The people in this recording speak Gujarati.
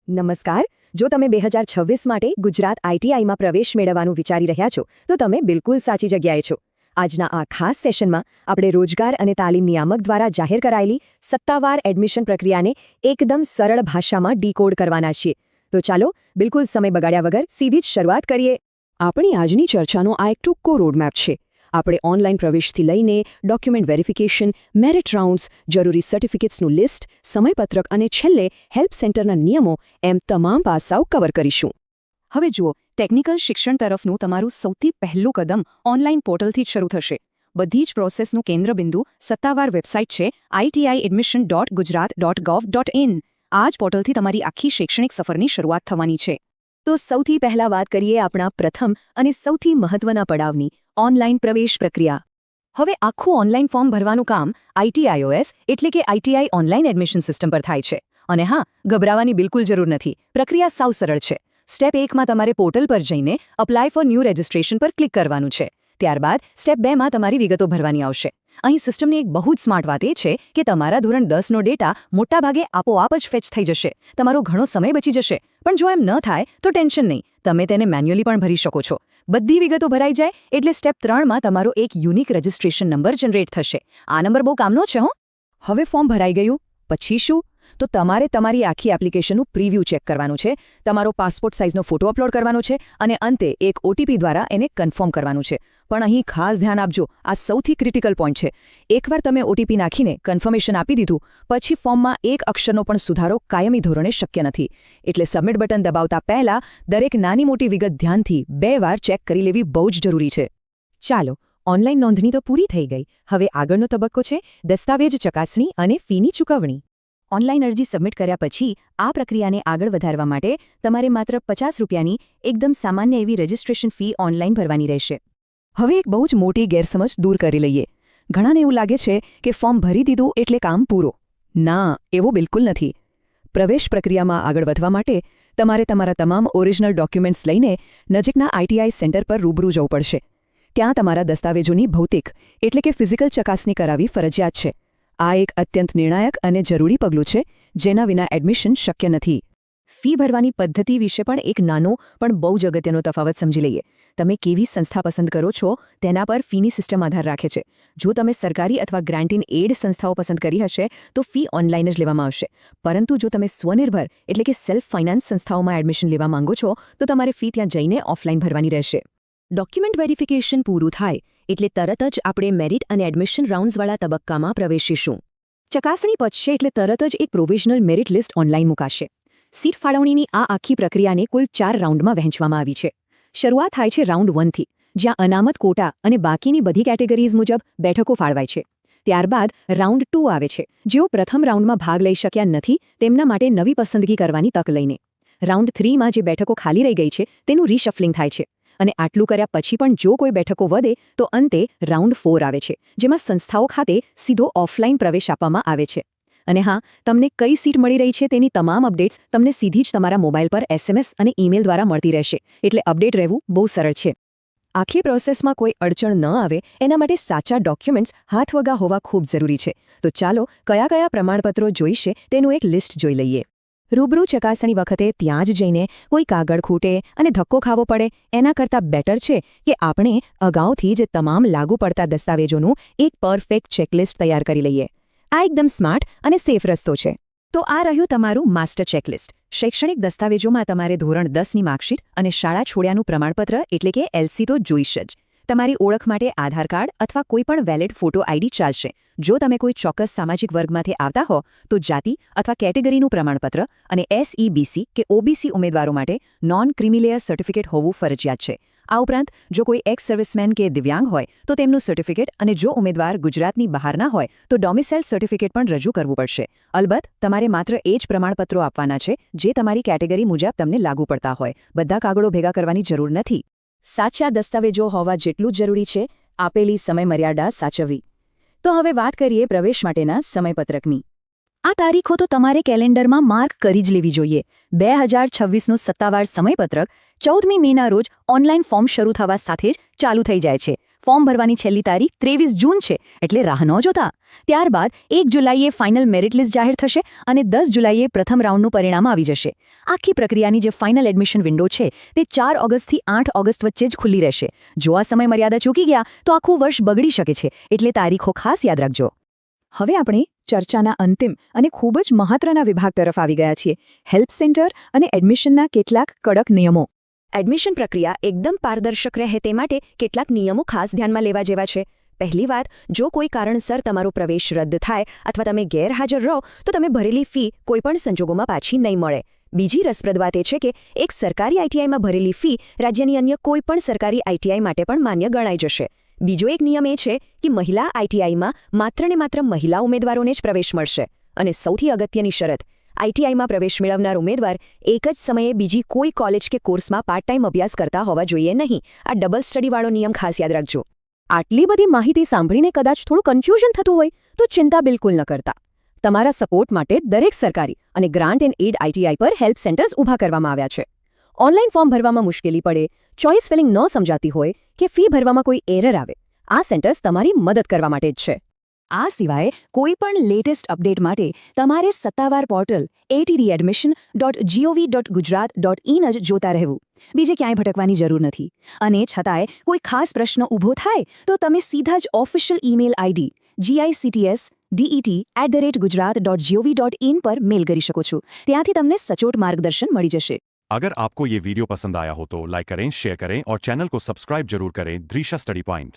નમસ્કાર. જો તમે 2026 માટે ગુજરાત આઈટીઆઈમાં પ્રવેશ મેળવવાનું વિચારી રહ્યા છો તો તમે બિલકુલ સાચી જગ્યાએ છો. આજના આ ખાસ સેશનમાં આપણે રોજગાર અને તાલીમ નિયામક દ્વારા જાહેર કરાયેલી સત્તાવાર એડમિશન પ્રક્રિયાને એકદમ સરળ ભાષામાં ડીકોડ કરવાના છીએ. તો ચાલો બિલકુલ સમય બગાડ્યા વગર સીધી જ શરૂઆત કરીએ. આપણી આજની ચર્ચાનો આ એક ટૂંકો રોડમેપ છે. આપણે ઓનલાઈન પ્રવેશથી લઈને ડોક્યુમેન્ટ વેરિફિકેશન, મેરિટ રાઉન્ડ્સ, જરૂરી સર્ટિફિકેટ્સનું લિસ્ટ, સમયપત્રક અને છેલ્લે હેલ્પ સેન્ટરના નિયમો એમ તમામ પાસાઓ કવર કરીશું. હવે જુઓ, ટેકનિકલ શિક્ષણ તરફનું તમારું સૌથી પહેલું કદમ ઓનલાઈન પોર્ટલથી જ શરૂ થશે. બધી જ પ્રોસેસનું કેન્દ્રબિંદુ સત્તાવાર વેબસાઇટ છે itiadmission.gujarat.gov.in. આ જ પોર્ટલથી તમારી આખી શૈક્ષણિક સફરની શરૂઆત થવાની છે. તો સૌથી પહેલા વાત કરીએ આપણા પ્રથમ અને સૌથી મહત્વના પડાવની, ઓનલાઈન પ્રવેશ પ્રક્રિયા. હવે આખું ઓનલાઈન ફોર્મ ભરવાનું કામ ITIOS એટલે કે ITI ઓનલાઈન એડમિશન સિસ્ટમ પર થાય છે. અને હા, ગભરાવાની બિલકુલ જરૂર નથી. પ્રક્રિયા સાવ સરળ છે. સ્ટેપ 1માં તમારે પોર્ટલ પર જઈને અપ્લાય ફોર ન્યૂ રજિસ્ટ્રેશન પર ક્લિક કરવાનું છે. ત્યારબાદ સ્ટેપ 2માં તમારી વિગતો ભરવાની આવશે. અહીં સિસ્ટમની એક બહુ જ સ્માર્ટ વાત એ છે કે તમારા ધોરણ 10નો ડેટા મોટાભાગે આપોઆપ જ ફેચ થઈ જશે. તમારો ઘણો સમય બચી જશે. પણ જો એમ ન થાય તો ટેન્શન નહીં, તમે તેને મેન્યુઅલી પણ ભરી શકો છો. બધી વિગતો ભરાઈ જાય એટલે સ્ટેપ 3માં તમારો એક યુનિક રજિસ્ટ્રેશન નંબર જનરેટ થશે. આ નંબર બહુ કામનો છે હો. હવે ફોર્મ ભરાઈ ગયું પછી શું? તો તમારે તમારી આખી એપ્લિકેશનનું પ્રિવ્યૂ ચેક કરવાનું છે, તમારો પાસપોર્ટ સાઇઝનો ફોટો અપલોડ કરવાનો છે અને અંતે એક OTP દ્વારા એને કન્ફર્મ કરવાનું છે. પણ અહીં ખાસ ધ્યાન આપજો, આ સૌથી ક્રિટિકલ પોઈન્ટ છે. એકવાર તમે OTP નાખીને કન્ફર્મેશન આપી દીધું પછી ફોર્મમાં એક અક્ષરનો પણ સુધારો કાયમી ધોરણે શક્ય નથી. એટલે સબમિટ બટન દબાવતા પહેલા દરેક નાની મોટી વિગત ધ્યાનથી 2 વાર ચેક કરી લેવી બહુ જ જરૂરી છે. ચાલો, ઓનલાઈન નોંધણી તો પૂરી થઈ ગઈ. હવે આગળનો તબક્કો છે દસ્તાવેજ ચકાસણી અને ફીની ચૂકવણી. ઓનલાઈન અરજી સબમિટ કર્યા પછી આ પ્રક્રિયાને આગળ વધારવા માટે તમારે માત્ર 50 રૂપિયાની એકદમ સામાન્ય એવી રજિસ્ટ્રેશન ફી ઓનલાઈન ભરવાની રહેશે. હવે એક બહુ જ મોટી ગેરસમજ દૂર કરી લઈએ. ઘણાને એવું લાગે છે કે ફોર્મ ભરી દીધું એટલે કામ પૂરો. ના, એવું બિલકુલ નથી. પ્રવેશ પ્રક્રિયામાં આગળ વધવા માટે તમારે તમારા તમામ ઓરિજિનલ ડોક્યુમેન્ટ્સ લઈને નજીકના ITI સેન્ટર પર રૂબરૂ જવું પડશે. ત્યાં તમારા દસ્તાવેજોની ભૌતિક એટલે કે ફિઝિકલ ચકાસણી કરાવવી ફરજિયાત છે. આ એક અત્યંત નિર્ણાયક અને જરૂરી પગલું છે, જેના વિના એડમિશન શક્ય નથી. ફી ભરવાની પદ્ધતિ વિશે પણ એક નાનો પણ બહુ જ અગત્યનો તફાવત સમજી લઈએ. તમે કેવી સંસ્થા પસંદ કરો છો તેના પર ફીની સિસ્ટમ આધાર રાખે છે. જો તમે સરકારી અથવા ગ્રાન્ટ ઇન એડ સંસ્થાઓ પસંદ કરી હશે તો ફી ઓનલાઈન જ લેવામાં આવશે. પરંતુ જો તમે સ્વનિર્ભર એટલે કે સેલ્ફ ફાઇનાન્સ સંસ્થાઓમાં એડમિશન લેવા માંગો છો તો તમારે ફી ત્યાં જઈને ઓફલાઈન ભરવાની રહેશે. ડોક્યુમેન્ટ વેરિફિકેશન પૂરું થાય એટલે તરત જ આપણે મેરિટ અને એડમિશન રાઉન્ડ્સવાળા તબક્કામાં પ્રવેશીશું. ચકાસણી પચશે એટલે તરત જ એક પ્રોવિઝનલ મેરિટ લિસ્ટ ઓનલાઈન મુકાશે. સીટ ફાળવણીની આ આખી પ્રક્રિયાને કુલ 4 રાઉન્ડમાં વહેંચવામાં આવી છે. શરૂઆત થાય છે રાઉન્ડ 1થી, જ્યાં અનામત કોટા અને બાકીની બધી કેટેગરીઝ મુજબ બેઠકો ફાળવાય છે. ત્યારબાદ રાઉન્ડ 2 આવે છે, જેઓ પ્રથમ રાઉન્ડમાં ભાગ લઈ શક્યા નથી તેમના માટે નવી પસંદગી કરવાની તક લઈને. રાઉન્ડ 3માં જે બેઠકો ખાલી રહી ગઈ છે તેનું રીશફલિંગ થાય છે. અને આટલું કર્યા પછી પણ જો કોઈ બેઠકો વધે તો અંતે રાઉન્ડ 4 આવે છે, જેમાં સંસ્થાઓ ખાતે સીધો ઓફલાઈન પ્રવેશ આપવામાં આવે છે. અને હા, તમને કઈ સીટ મળી રહી છે તેની તમામ અપડેટ્સ તમને સીધી જ તમારા મોબાઈલ પર SMS અને ઈમેલ દ્વારા મળતી રહેશે. એટલે અપડેટ રહેવું બહુ સરળ છે. આખી પ્રોસેસમાં કોઈ અડચણ ન આવે એના માટે સાચા ડોક્યુમેન્ટ્સ હાથવગા હોવા ખૂબ જરૂરી છે. તો ચાલો કયા કયા પ્રમાણપત્રો જોઈશે તેનું એક લિસ્ટ જોઈ લઈએ. રૂબરૂ ચકાસણી વખતે ત્યાં જ જઈને કોઈ કાગળ ખૂટે અને ધક્કો ખાવો પડે એના કરતાં બેટર છે કે આપણે અગાઉથી જ તમામ લાગુ પડતા દસ્તાવેજોનું એક પરફેક્ટ ચેકલિસ્ટ તૈયાર કરી લઈએ. આ એકદમ સ્માર્ટ અને સેફ રસ્તો છે. તો આ રહ્યું તમારું માસ્ટર ચેકલિસ્ટ. શૈક્ષણિક દસ્તાવેજોમાં તમારે ધોરણ 10ની માર્કશીટ અને શાળા છોડ્યાનું પ્રમાણપત્ર એટલે કે LC તો જોઈશે જ. તમારી ઓળખ માટે આધાર કાર્ડ અથવા કોઈ પણ વેલિડ ફોટો ID ચાલશે. જો તમે કોઈ ચોક્કસ સામાજિક વર્ગમાંથી આવતા હો તો જાતિ અથવા કેટેગરીનું પ્રમાણપત્ર અને SEBC કે OBC ઉમેદવારો માટે નોન ક્રિમિલેયર સર્ટિફિકેટ હોવું ફરજિયાત છે. આ ઉપરાંત જો કોઈ એક્સ સર્વિસમેન કે દિવ્યાંગ હોય તો તેમનું સર્ટિફિકેટ અને જો ઉમેદવાર ગુજરાતની બહારના હોય તો ડોમિસાઇલ સર્ટિફિકેટ પણ રજૂ કરવું પડશે. અલબત્ત તમારે માત્ર એ જ પ્રમાણપત્રો આપવાના છે જે તમારી કેટેગરી મુજબ તમને લાગુ પડતા હોય. બધા કાગળો ભેગા કરવાની જરૂર નથી. સાચા દસ્તાવેજો હોવા જેટલું જ જરૂરી છે આપેલી સમયમર્યાદા સાચવવી. તો હવે વાત કરીએ પ્રવેશ માટેના સમયપત્રકની. આ તારીખો તો તમારે કેલેન્ડરમાં માર્ક કરી જ લેવી જોઈએ. 2026નું સત્તાવાર સમયપત્રક 14મી મેના રોજ ઓનલાઈન ફોર્મ શરૂ થવા સાથે જ ચાલુ થઈ જાય છે. ફોર્મ ભરવાની છેલ્લી તારીખ 23 જૂન છે, એટલે રાહ ન જોતા. ત્યારબાદ 1 જુલાઈએ ફાઇનલ મેરિટ લિસ્ટ જાહેર થશે અને 10 જુલાઈએ પ્રથમ રાઉન્ડનું પરિણામ આવી જશે. આખી પ્રક્રિયાની જે ફાઇનલ એડમિશન વિન્ડો છે તે 4 ઓગસ્ટથી 8 ઓગસ્ટ વચ્ચે જ ખુલ્લી રહેશે. જો આ સમય મર્યાદા ચૂકી ગયા તો આખું વર્ષ બગડી શકે છે, એટલે તારીખો ખાસ યાદ રાખજો. હવે આપણે ચર્ચાના અંતિમ અને ખૂબ જ મહત્વના વિભાગ તરફ આવી ગયા છીએ, હેલ્પ સેન્ટર અને એડમિશનના કેટલાક કડક નિયમો. એડમિશન પ્રક્રિયા એકદમ પારદર્શક રહે તે માટે કેટલાક નિયમો ખાસ ધ્યાનમાં લેવા જેવા છે. પહેલી વાત, જો કોઈ કારણસર તમારો પ્રવેશ રદ થાય અથવા તમે ગેરહાજર રહો તો તમે ભરેલી ફી કોઈપણ સંજોગોમાં પાછી નહીં મળે. બીજી રસપ્રદ વાત એ છે કે એક સરકારી આઈટીઆઈમાં ભરેલી ફી રાજ્યની અન્ય કોઈપણ સરકારી આઈટીઆઈ માટે પણ માન્ય ગણાઈ જશે. બીજો એક નિયમ એ છે કે મહિલા આઈટીઆઈમાં માત્ર ને માત્ર મહિલા ઉમેદવારોને જ પ્રવેશ મળશે. અને સૌથી અગત્યની શરત, આઈટીઆઈમાં પ્રવેશ મેળવનાર ઉમેદવાર એક જ સમયે બીજી કોઈ કોલેજ કે કોર્સમાં પાર્ટ ટાઈમ અભ્યાસ કરતા હોવા જોઈએ નહીં. આ ડબલ સ્ટડીવાળો નિયમ ખાસ યાદ રાખજો. આટલી બધી માહિતી સાંભળીને કદાચ થોડું કન્ફ્યુઝન થતું હોય તો ચિંતા બિલકુલ ન કરતા. તમારા સપોર્ટ માટે દરેક સરકારી અને ગ્રાન્ટ એન્ડ એડ આઈટીઆઈ પર હેલ્પ સેન્ટર્સ ઊભા કરવામાં આવ્યા છે. ઓનલાઈન ફોર્મ ભરવામાં મુશ્કેલી પડે, ચોઇસ ફિલિંગ ન સમજાતી હોય કે ફી ભરવામાં કોઈ એરર આવે, આ સેન્ટર્સ તમારી મદદ કરવા માટે જ છે. આ સિવાય કોઈપણ લેટેસ્ટ અપડેટ માટે તમારે સત્તાવાર પોર્ટલ attdadmission.gov.gujarat.in જ જોતા રહેવું. બીજે ક્યાંય ભટકવાની જરૂર નથી. અને છતાંય કોઈ ખાસ પ્રશ્ન ઊભો થાય તો તમે સીધા જ ઓફિશિયલ ઈમેલ આઈડી gicts.det@gujarat.gov.in પર મેલ કરી શકો છો. ત્યાંથી તમને સચોટ માર્ગદર્શન મળી જશે. अगर आपको ये वीडियो पसंद आया हो तो लाइक करें, शेयर करें और चैनल को सब्सक्राइब जरूर करें. दृश्य स्टडी पॉइंट.